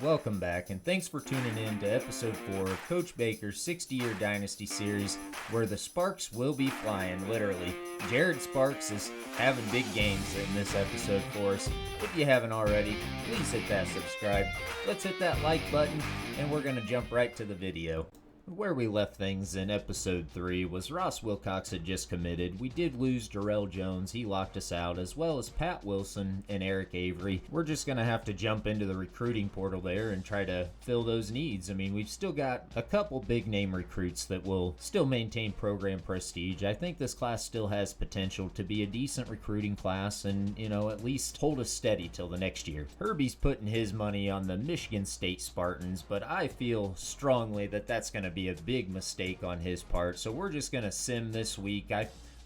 Welcome back, and thanks for tuning in to episode 4 of Coach Baker's 60-year Dynasty series, where the sparks will be flying, literally. Jared Sparks is having big games in this episode for us. If you haven't already, please hit that subscribe. Let's hit that like button, and we're going to jump right to the video. Where we left things in episode 3 was Ross Wilcox had just committed. We did lose Jarrell Jones, he locked us out, as well as Pat Wilson and Eric Avery. We're just going to have to jump into the recruiting portal there and try to fill those needs. I mean, we've still got a couple big name recruits that will still maintain program prestige. I think this class still has potential to be a decent recruiting class and, at least hold us steady till the next year. Herbie's putting his money on the Michigan State Spartans, but I feel strongly that that's going to be a big mistake on his part, so we're just gonna sim this week.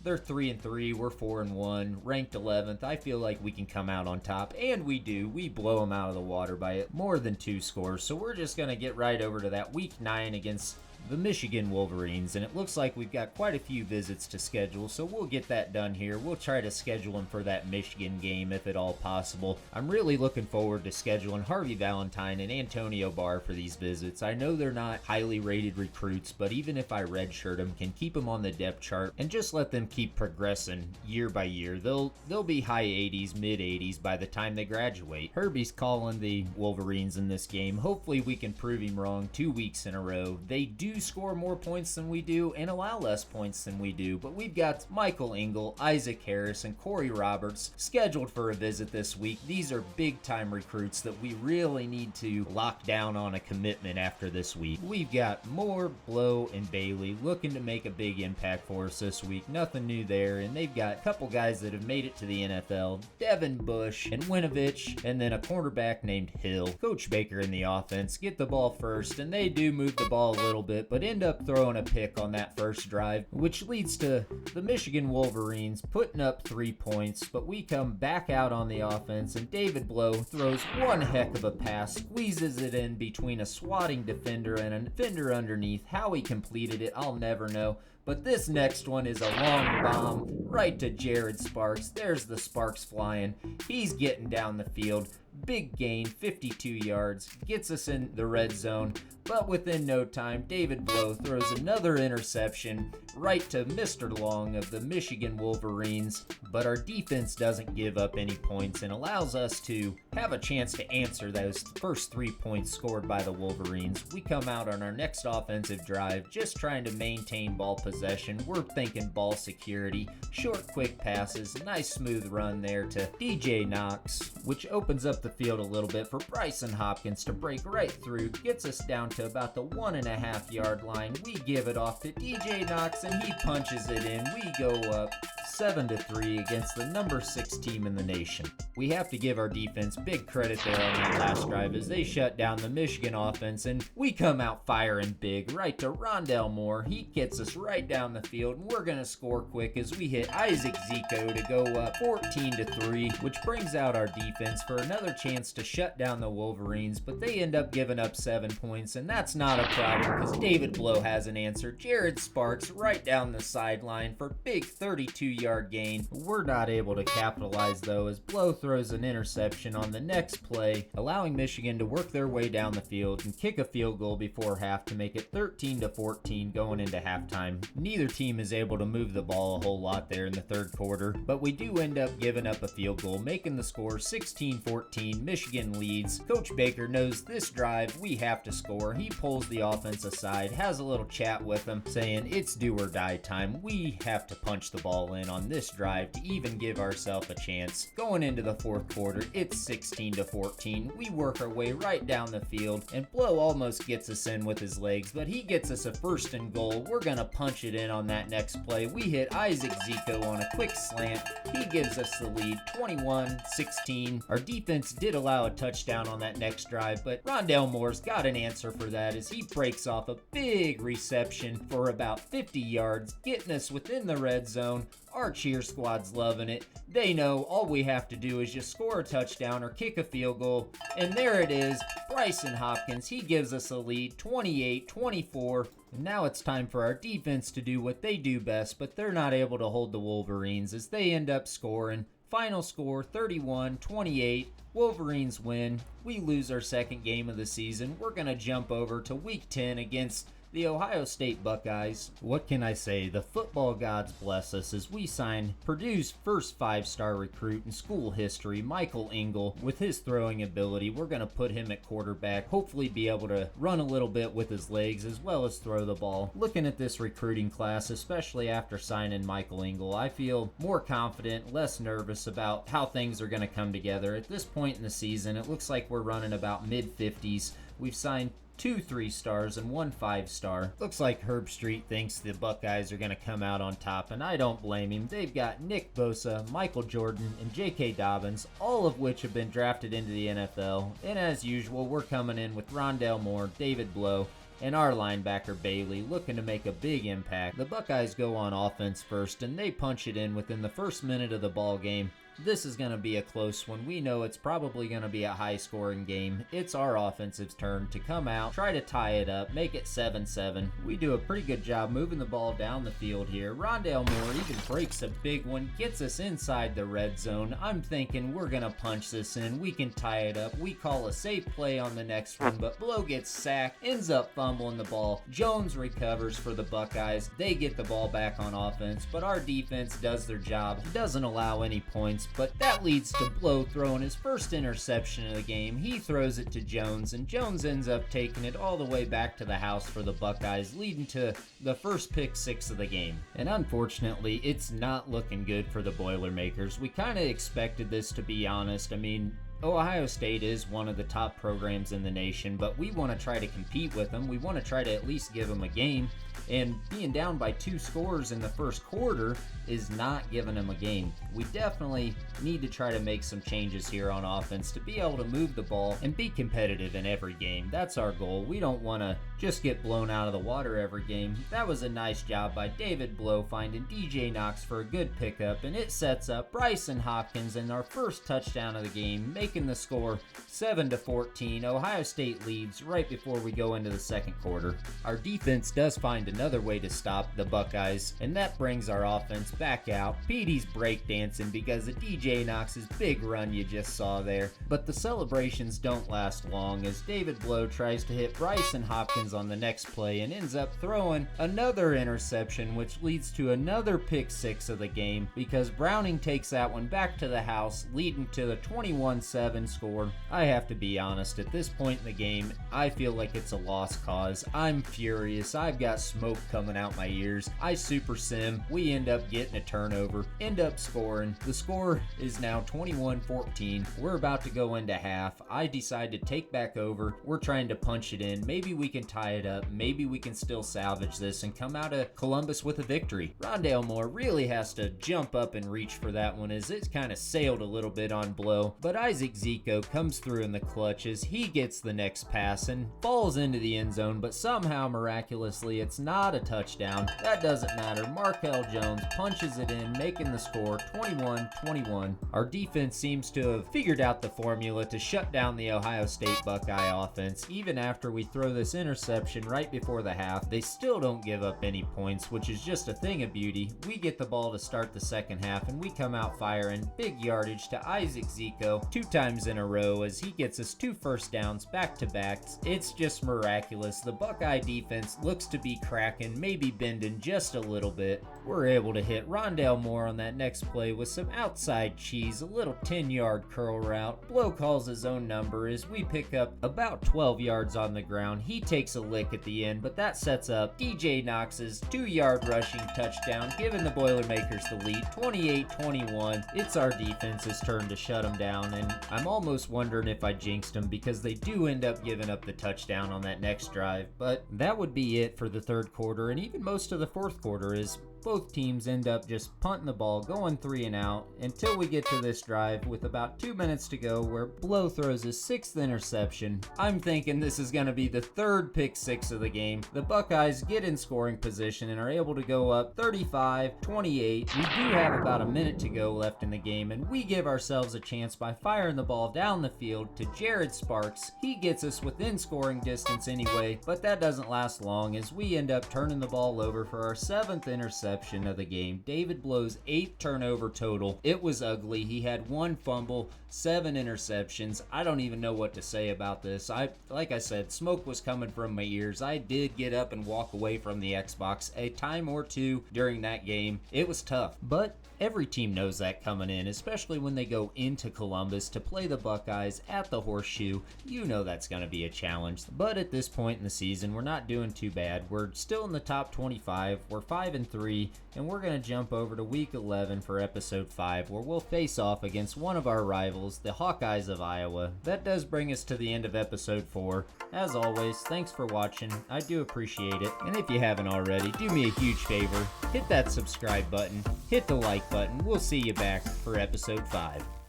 They're 3-3, we're 4-1, ranked 11th. I feel like we can come out on top, and we do. We blow them out of the water by more than 2 scores, so we're just gonna get right over to that week 9 against the Michigan Wolverines, and it looks like we've got quite a few visits to schedule, so we'll get that done here. We'll try to schedule them for that Michigan game if at all possible. I'm really looking forward to scheduling Harvey Valentine and Antonio Barr for these visits. I know they're not highly rated recruits, but even if I redshirt them, can keep them on the depth chart and just let them keep progressing year by year. They'll be high 80s, mid 80s by the time they graduate. Herbie's calling the Wolverines in this game. Hopefully we can prove him wrong 2 weeks in a row. They do score more points than we do and allow less points than we do, but we've got Michael Engel, Isaac Harris, and Corey Roberts scheduled for a visit this week. These are big time recruits that we really need to lock down on a commitment after this week. We've got Moore, Blow, and Bailey looking to make a big impact for us this week. Nothing new there, and they've got a couple guys that have made it to the NFL, Devin Bush and Winovich, and then a cornerback named Hill. Coach Baker in the offense get the ball first, and they do move the ball a little bit, but end up throwing a pick on that first drive, which leads to the Michigan Wolverines putting up 3 points, but we come back out on the offense, and David Blow throws one heck of a pass, squeezes it in between a swatting defender and a defender underneath. How he completed it, I'll never know. But this next one is a long bomb right to Jared Sparks. There's the Sparks flying. He's getting down the field. Big gain, 52 yards, gets us in the red zone, but within no time, David Blow throws another interception right to Mr. Long of the Michigan Wolverines, but our defense doesn't give up any points and allows us to have a chance to answer those first 3 points scored by the Wolverines. We come out on our next offensive drive, just trying to maintain ball possession. We're thinking ball security, short, quick passes, nice smooth run there to DJ Knox, which opens up the field a little bit for Bryson Hopkins to break right through, gets us down to about the 1.5 yard line. We give it off to DJ Knox and he punches it in. We go up 7-3 against the number 6 team in the nation. We have to give our defense big credit there on that last drive as they shut down the Michigan offense, and we come out firing big right to Rondalemoore. He gets us right down the field, and we're going to score quick as we hit Isaac Zico to go up 14-3, which brings out our defense for another chance to shut down the Wolverines, but they end up giving up 7 points, and that's not a problem because David Blow has an answer. Jared Sparks right down the sideline for big 32-yard gain. We're not able to capitalize though as Blow throws an interception on the next play, allowing Michigan to work their way down the field and kick a field goal before half to make it 13-14 going into halftime. Neither team is able to move the ball a whole lot there in the third quarter, but we do end up giving up a field goal, making the score 16-14. Michigan leads. Coach Baker knows this drive we have to score. He pulls the offense aside, has a little chat with them, saying it's do or die time. We have to punch the ball in on this drive to even give ourselves a chance. Going into the fourth quarter, it's 16-14. We work our way right down the field, and Blow almost gets us in with his legs, but he gets us a first and goal. We're gonna punch it in on that next play. We hit Isaac Zico on a quick slant. He gives us the lead, 21-16. Our defense did allow a touchdown on that next drive, but Rondale Moore's got an answer for that as he breaks off a big reception for about 50 yards, getting us within the red zone. Our cheer squad's loving it. They know all we have to do is just score a touchdown or kick a field goal. And there it is, Bryson Hopkins. He gives us a lead, 28-24. And now it's time for our defense to do what they do best, but they're not able to hold the Wolverines as they end up scoring. Final score 31-28. Wolverines win. We lose our second game of the season. We're going to jump over to week 10 against the Ohio State Buckeyes. What can I say? The football gods bless us as we sign Purdue's first 5-star recruit in school history, Michael Engel. With his throwing ability, we're going to put him at quarterback, hopefully be able to run a little bit with his legs as well as throw the ball. Looking at this recruiting class, especially after signing Michael Engel, I feel more confident, less nervous about how things are going to come together. At this point in the season, it looks like we're running about mid-50s. We've signed 2 3-stars and 1 5-star. Looks like Herb Street thinks the Buckeyes are going to come out on top, and I don't blame him. They've got Nick Bosa, Michael Jordan, and j.k.dobbins, all of which have been drafted into the NFL. And as usual, we're coming in with Rondalemoore, David Blough, and our linebacker Bailey looking to make a big impact. The Buckeyes go on offense first, and they punch it in within the first minute of the ball game. This is going to be a close one. We know it's probably going to be a high-scoring game. It's our offensive's turn to come out, try to tie it up, make it 7-7. We do a pretty good job moving the ball down the field here. Rondalemoore even breaks a big one, gets us inside the red zone. I'm thinking we're going to punch this in. We can tie it up. We call a safe play on the next one, but Blough gets sacked, ends up fumbling the ball. Jones recovers for the Buckeyes. They get the ball back on offense, but our defense does their job. Doesn't allow any points. But that leads to Blough throwing his first interception of the game. He throws it to Jones, and Jones ends up taking it all the way back to the house for the Buckeyes, leading to the first pick 6 of the game. And unfortunately, it's not looking good for the Boilermakers. We kind of expected this, to be honest. I mean, Ohio State is one of the top programs in the nation, but we want to try to compete with them. We want to try to at least give them a game, and being down by 2 scores in the first quarter is not giving them a game. We definitely need to try to make some changes here on offense to be able to move the ball and be competitive in every game. That's our goal. We don't want to just get blown out of the water every game. That was a nice job by David Blough finding DJ Knox for a good pickup, and it sets up Bryson Hopkins in our first touchdown of the game, making the score 7-14. Ohio State leads right before we go into the second quarter. Our defense does find another way to stop the Buckeyes, and that brings our offense back out. Petey's breakdancing because of DJ Knox's big run you just saw there. But the celebrations don't last long as David Blough tries to hit Bryson Hopkins on the next play and ends up throwing another interception, which leads to another pick 6 of the game because Browning takes that one back to the house, leading to the 21-7 score. I have to be honest, at this point in the game, I feel like it's a lost cause. I'm furious. I've got smoke coming out my ears. I super sim. We end up getting a turnover, end up scoring. The score is now 21-14. We're about to go into half. I decide to take back over. We're trying to punch it in. Maybe we can tie it up. Maybe we can still salvage this and come out of Columbus with a victory. Rondalemoore really has to jump up and reach for that one as it kind of sailed a little bit on Blough, but Isaac Zico comes through in the clutch as he gets the next pass and falls into the end zone, but somehow miraculously it's not a touchdown. That doesn't matter. Markel Jones punches it in, making the score 21-21. Our defense seems to have figured out the formula to shut down the Ohio State Buckeye offense. Even after we throw this interception right before the half, they still don't give up any points, which is just a thing of beauty. We get the ball to start the second half, and we come out firing. Big yardage to Isaac Zico 2 times in a row as he gets us 2 first downs back to back. It's just miraculous. The Buckeye defense looks to be cracking, maybe bending just a little bit. We're able to hit Rondalemoore on that next play with some outside cheese, a little 10-yard curl route. Blough calls his own number as we pick up about 12 yards on the ground. He takes a lick at the end, but that sets up DJ Knox's 2-yard rushing touchdown, giving the Boilermakers the lead 28-21. It's our defense's turn to shut them down, and I'm almost wondering if I jinxed them because they do end up giving up the touchdown on that next drive. But that would be it for the third quarter, and even most of the fourth quarter is both teams end up just punting the ball, going 3 and out, until we get to this drive with about 2 minutes to go where Blough throws his 6th interception. I'm thinking this is going to be the 3rd pick 6 of the game. The Buckeyes get in scoring position and are able to go up 35-28. We do have about a minute to go left in the game, and we give ourselves a chance by firing the ball down the field to Jared Sparks. He gets us within scoring distance anyway, but that doesn't last long as we end up turning the ball over for our 7th interception. interception of the game. David Blow's 8th turnover total. It was ugly. He had 1 fumble, 7 interceptions. I don't even know what to say about this. Like I said, smoke was coming from my ears. I did get up and walk away from the Xbox a time or two during that game. It was tough, but every team knows that coming in, especially when they go into Columbus to play the Buckeyes at the Horseshoe. You know that's going to be a challenge. But at this point in the season, we're not doing too bad. We're still in the top 25. We're 5-3, and we're going to jump over to week 11 for episode 5, where we'll face off against one of our rivals, the Hawkeyes of Iowa. That does bring us to the end of episode 4. As always, thanks for watching. I do appreciate it. And if you haven't already, do me a huge favor. Hit that subscribe button. Hit the like button. We'll see you back for episode 5.